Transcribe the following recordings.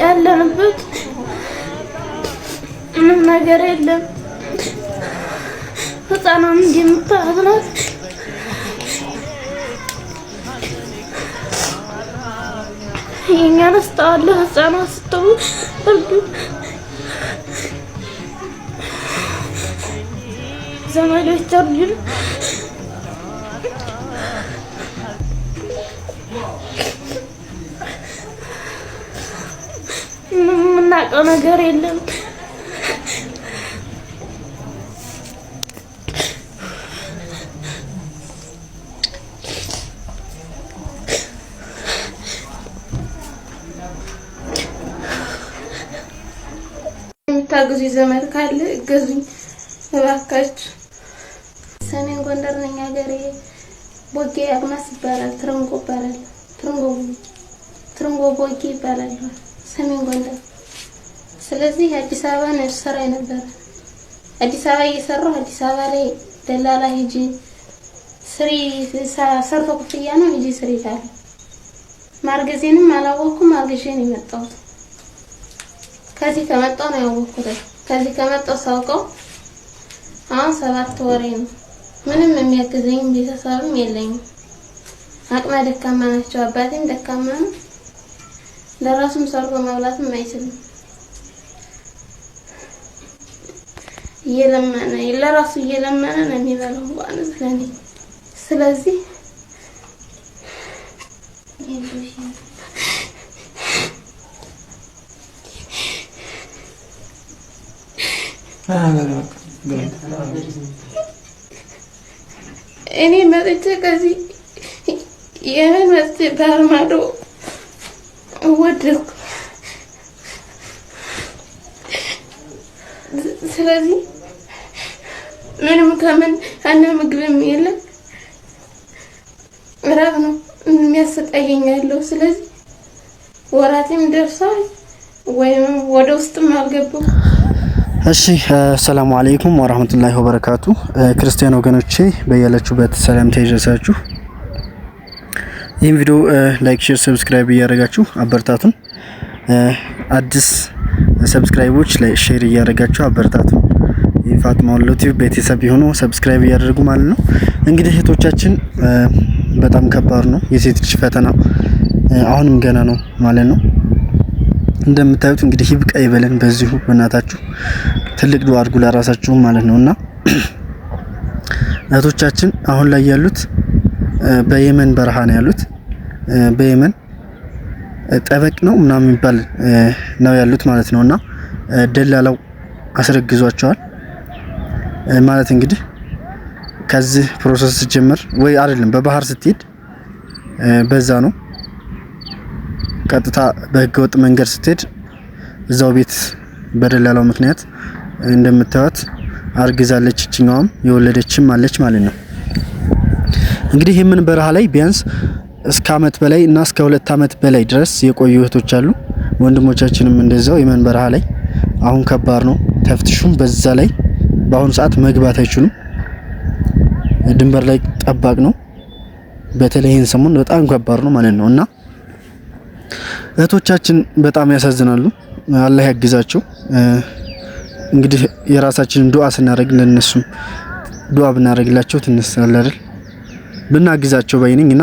ያለንበት ምንም ነገር የለም። ህፃናም እንደምታዝናት የኛ ነስታለ ህፃናት ስተው እርዱ ዘመዶች እርዱ ምናውቀው ነገር የለም። ታግዙ ዘመድ ካለ እገዙኝ እባካችሁ። ሰሜን ጎንደር ነኝ ሀገሬ ቦጌ አግማስ ይባላል። ትርንጎ ይባላል። ትርንጎ ቦጌ ይባላል ሰሜን ጎንደር። ስለዚህ አዲስ አበባ ነው ስራ ነበር። አዲስ አበባ እየሰራሁ አዲስ አበባ ላይ ደላላ ሂጂ ስሪ ሰርቶ ክፍያ ነው ሂጂ ስሪ ታለ ማርገዜንም አላወኩም። አርገዤ ነው የመጣሁት። ከዚህ ከመጣሁ ነው ያወኩት። ከዚህ ከመጣሁ ሳውቀው አሁን 7 ወሬ ነው። ምንም የሚያግዘኝ ቤተሰብም የለኝም። አቅመ ደካማ ናቸው። አባቴም ደካማ ነው። ለራሱም ሰርቶ መብላትም አይችልም። እየለመነ ለራሱ እየለመነ ነው የሚበላው እንኳን ስለኔ። ስለዚህ እኔ መጥቼ ከዚህ የምን መጥቼ ባህር ማዶ ወደድኩ። ስለዚህ ምንም ከምን አነ ምግብም የለም ራብ ነው የሚያሰቃየኝ ያለው። ስለዚህ ወራቴም ደርሷል ወይም ወደ ውስጥም አልገባም። እሺ ሰላም አለይኩም ወራህመቱላሂ ወበረካቱ። ክርስቲያን ወገኖቼ በያላችሁበት ሰላምታ ይድረሳችሁ። ይህን ቪዲዮ ላይክ፣ ሼር፣ ሰብስክራይብ እያደረጋችሁ አበርታቱን። አዲስ ሰብስክራይቦች ላይ ሼር እያደረጋችሁ አበርታቱን። የፋጥማ ወሎ ቲቪ ቤተሰብ የሆኑ ሰብስክራይብ እያደረጉ ማለት ነው። እንግዲህ እህቶቻችን በጣም ከባድ ነው የሴት ልጅ ፈተና አሁንም ገና ነው ማለት ነው። እንደምታዩት እንግዲህ ይብቃ ይበለን። በዚሁ በእናታችሁ ትልቅ ዱአ አድርጉ ለራሳችሁ ማለት ነውና እህቶቻችን አሁን ላይ ያሉት በየመን በረሃ ነው ያሉት። በየመን ጠበቅ ነው ምናምን የሚባል ነው ያሉት ማለት ነውና ደላላው አስረግዟቸዋል ማለት እንግዲህ ከዚህ ፕሮሰስ ጀመር ወይ አይደለም በባህር ስትሄድ በዛ ነው ቀጥታ በህገወጥ መንገድ ስትሄድ እዛው ቤት በደላላው ምክንያት እንደምታዩት አርግዛለች። እቺኛውም የወለደችም አለች ማለት ነው። እንግዲህ የምን በረሃ ላይ ቢያንስ እስከ አመት በላይ እና እስከ 2 አመት በላይ ድረስ የቆዩ እህቶች አሉ። ወንድሞቻችንም እንደዛው የመን በረሃ ላይ አሁን ከባድ ነው። ተፍትሹም በዛ ላይ በአሁኑ ሰዓት መግባት አይችሉም። ድንበር ላይ ጠባቅ ነው። በተለይ ይሄን ሰሞን በጣም ከባድ ነው ማለት ነውና እህቶቻችን በጣም ያሳዝናሉ። አላህ ያግዛቸው። እንግዲህ የራሳችንን ዱአ ስናደርግ ለነሱም ዱአ ብናደርግላቸው ትንሳለ አይደል ብናግዛቸው ባይነኝና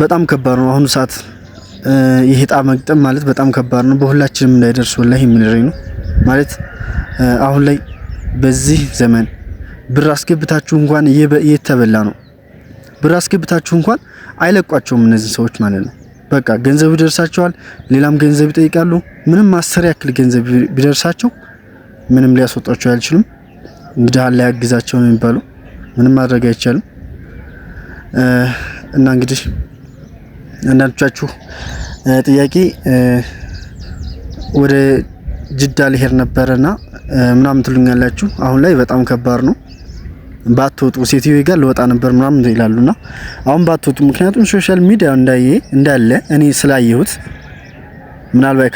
በጣም ከባድ ነው አሁን ሰዓት። ይሄ ዕጣ መግጠም ማለት በጣም ከባድ ነው። በሁላችንም እንዳይደርስ ወላሂ የምንረኝ ነው ማለት አሁን ላይ በዚህ ዘመን ብር አስገብታችሁ እንኳን እየተበላ ነው። ብር አስገብታችሁ እንኳን አይለቋቸውም እነዚህ ሰዎች ማለት ነው። በቃ ገንዘብ ይደርሳቸዋል፣ ሌላም ገንዘብ ይጠይቃሉ። ምንም 10 ያክል ገንዘብ ቢደርሳቸው ምንም ሊያስወጣቸው አይችሉም። እንግዲህ አላህ ያግዛቸው ነው የሚባለው። ምንም ማድረግ አይቻልም። እና እንግዲህ አንዳንዶቻችሁ ጥያቄ ወደ ጅዳ ልሄድ ነበርና ምናምን ትሉኛላችሁ። አሁን ላይ በጣም ከባድ ነው። ባትወጡ ሴትዮዋ ጋር ልወጣ ነበር ምናምን ይላሉና አሁን ባትወጡ፣ ምክንያቱም ሶሻል ሚዲያ እንዳለ እኔ ስላየሁት ምናልባት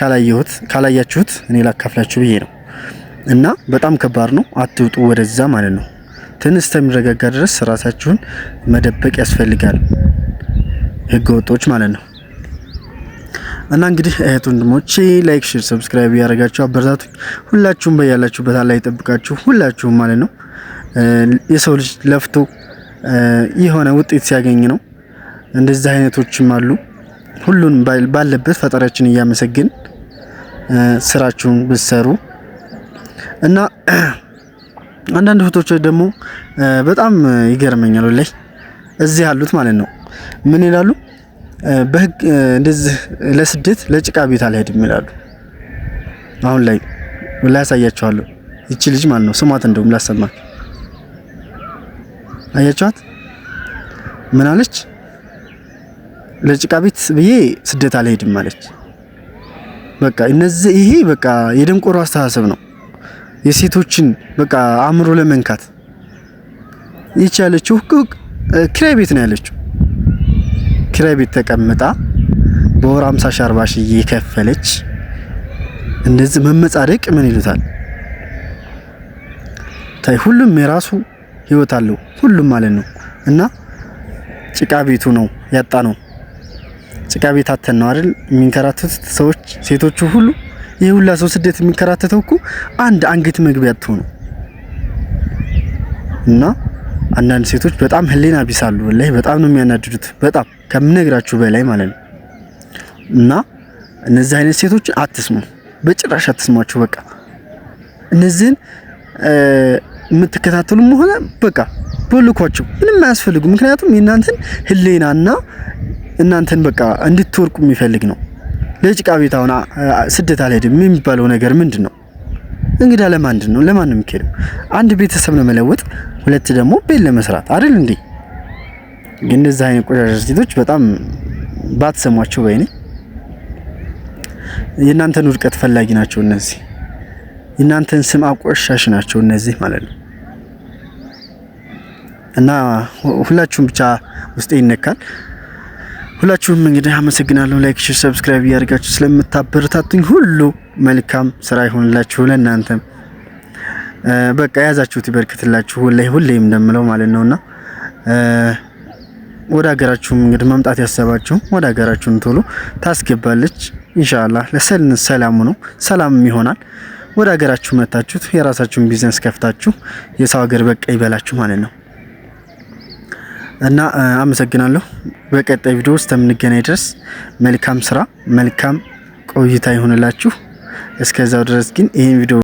ካላያችሁት እኔ ላካፍላችሁ ብዬ ነው። እና በጣም ከባድ ነው። አትውጡ ወደዛ ማለት ነው። ትንሽ እስከሚረጋጋ ድረስ ራሳችሁን መደበቅ ያስፈልጋል፣ ህገ ወጦች ማለት ነው። እና እንግዲህ እህት ወንድሞቼ ላይክ፣ ሼር፣ ሰብስክራይብ ያደርጋችሁ አበረታቱኝ። ሁላችሁም በያላችሁበት አላህ ይጠብቃችሁ ሁላችሁም ማለት ነው። የሰው ልጅ ለፍቶ የሆነ ውጤት ሲያገኝ ነው። እንደዚህ አይነቶችም አሉ። ሁሉን ባለበት ፈጣሪያችን እያመሰገን ስራችሁን ብትሰሩ እና አንዳንድ እህቶች ደግሞ በጣም ይገርመኛል ወላሂ እዚህ ያሉት ማለት ነው። ምን ይላሉ? በህግ እንደዚህ ለስደት ለጭቃ ቤት አልሄድም ይላሉ። አሁን ላይ ወላሂ ያሳያችኋለሁ። ይቺ ልጅ ማለት ነው ስሟት እንደውም ላሰማችሁ። አያችኋት ምን አለች? ለጭቃ ቤት ብዬ ስደት አልሄድም አለች። በቃ እነዚህ ይሄ በቃ የደንቆሮ አስተሳሰብ ነው። የሴቶችን በቃ አእምሮ ለመንካት ይቺ ያለችው ኪራይ ቤት ነው ያለችው። ኪራይ ቤት ተቀምጣ በወር 50 ሺህ 40 ሺህ እየከፈለች እንደዚህ መመጻደቅ ምን ይሉታል? ታይ ሁሉም የራሱ ህይወት አለው ሁሉም ማለት ነው። እና ጭቃ ቤቱ ነው ያጣ ነው። ጭቃ ቤት አተን ነው አይደል የሚንከራተቱት ሰዎች ሴቶቹ ሁሉ። ይሄ ሁላ ሰው ስደት የሚንከራተተው እኮ አንድ አንገት መግቢያ አጥቶ ነው። እና አንዳንድ ሴቶች በጣም ህሊና ቢሳሉ ወላሂ በጣም ነው የሚያናድዱት፣ በጣም ከምነግራችሁ በላይ ማለት ነው። እና እነዚህ አይነት ሴቶች አትስሙ፣ በጭራሽ አትስሟቸው። በቃ እነዚህን የምትከታተሉም ሆነ በቃ ቦልኳቸው፣ ምንም አያስፈልጉ። ምክንያቱም የእናንተን ህሊናና እናንተን በቃ እንድትወርቁ የሚፈልግ ነው። ለጭቃ ቤት አሁን ስደት አልሄድም የሚባለው ነገር ምንድን ነው? እንግዲህ ለማንድን ነው? ለማን ነው የሚሄደው? አንድ ቤተሰብ ለመለወጥ፣ ሁለት ደግሞ ቤት ለመስራት አይደል እንዴ? ግን እንደዚህ አይነት ቆሻሻ ሴቶች በጣም ባትሰሟቸው በእኔ የእናንተን ውድቀት ፈላጊ ናቸው እነዚህ። የእናንተን ስም አቆሻሽ ናቸው እነዚህ ማለት ነው። እና ሁላችሁም ብቻ ውስጤ ይነካል። ሁላችሁም እንግዲህ አመሰግናለሁ። ላይክ፣ ሼር፣ ሰብስክራይብ ያደርጋችሁ ስለምታበረታቱኝ ሁሉ መልካም ስራ ይሁንላችሁ ለእናንተም። በቃ ያዛችሁት ይበርክትላችሁ ወላሂ ሁሌም እንደምለው ማለት ነውና ወደ ሀገራችሁም እንግዲህ መምጣት ያሰባችሁ ወደ ሀገራችሁን ቶሎ ታስገባለች ኢንሻአላህ። ለሰላሙ ነው ሰላምም ይሆናል። ወደ ሀገራችሁ መጣችሁት የራሳችሁን ቢዝነስ ከፍታችሁ የሰው ሀገር በቃ ይበላችሁ ማለት ነው። እና አመሰግናለሁ። በቀጣይ ቪዲዮ ውስጥ የምንገናኝ ድረስ መልካም ስራ መልካም ቆይታ ይሁንላችሁ። እስከዛው ድረስ ግን ይሄን ቪዲዮ